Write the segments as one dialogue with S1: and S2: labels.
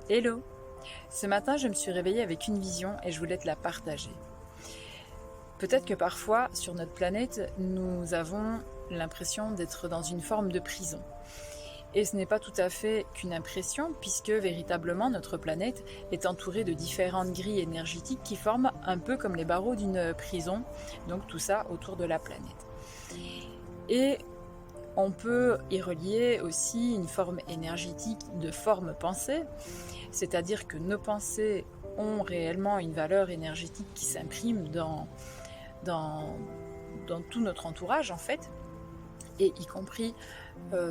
S1: Hello! Ce matin, je me suis réveillée avec une vision et je voulais te la partager. Peut-être que parfois, sur notre planète, nous avons l'impression d'être dans une forme de prison. Et ce n'est pas tout à fait qu'une impression, puisque véritablement notre planète est entourée de différentes grilles énergétiques qui forment un peu comme les barreaux d'une prison, donc tout ça autour de la planète. Et on peut y relier aussi une forme énergétique de forme pensée, c'est-à-dire que nos pensées ont réellement une valeur énergétique qui s'imprime dans tout notre entourage en fait, et y compris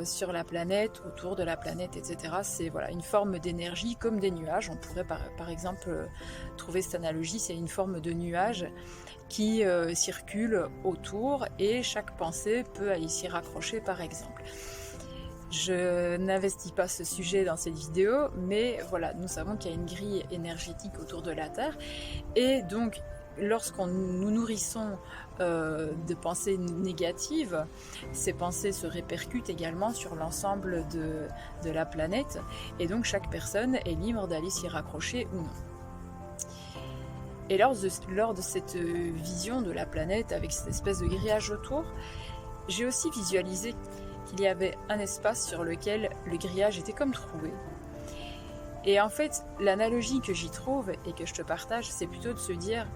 S1: sur la planète, autour de la planète, etc. C'est voilà, une forme d'énergie comme des nuages. On pourrait par exemple trouver cette analogie, c'est une forme de nuage qui circule autour et chaque pensée peut aller s'y raccrocher par exemple. Je n'investis pas ce sujet dans cette vidéo, mais voilà, nous savons qu'il y a une grille énergétique autour de la Terre et donc lorsqu'on nous nourrissons de pensées négatives, ces pensées se répercutent également sur l'ensemble de la planète et donc chaque personne est libre d'aller s'y raccrocher ou non. Et lors de cette vision de la planète avec cette espèce de grillage autour, j'ai aussi visualisé qu'il y avait un espace sur lequel le grillage était comme troué. Et en fait, l'analogie que j'y trouve et que je te partage, c'est plutôt de se dire,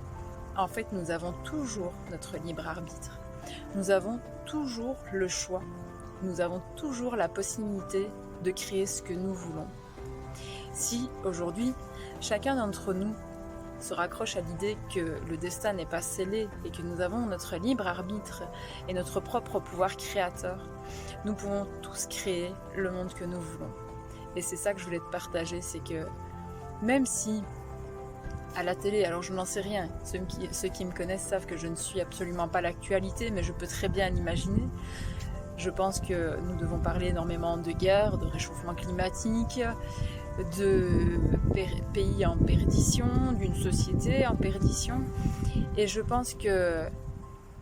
S1: en fait, nous avons toujours notre libre arbitre. Nous avons toujours le choix. Nous avons toujours la possibilité de créer ce que nous voulons. Si aujourd'hui, chacun d'entre nous se raccroche à l'idée que le destin n'est pas scellé et que nous avons notre libre arbitre et notre propre pouvoir créateur, nous pouvons tous créer le monde que nous voulons. Et c'est ça que je voulais te partager, c'est que même si à la télé, alors je n'en sais rien, ceux qui me connaissent savent que je ne suis absolument pas l'actualité, mais je peux très bien l'imaginer. Je pense que nous devons parler énormément de guerre, de réchauffement climatique, de pays en perdition, d'une société en perdition. Et je pense que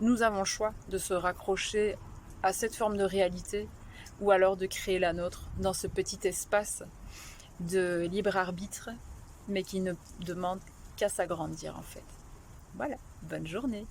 S1: nous avons le choix de se raccrocher à cette forme de réalité ou alors de créer la nôtre dans ce petit espace de libre arbitre, mais qui ne demande qu'à s'agrandir en fait. Voilà, bonne journée!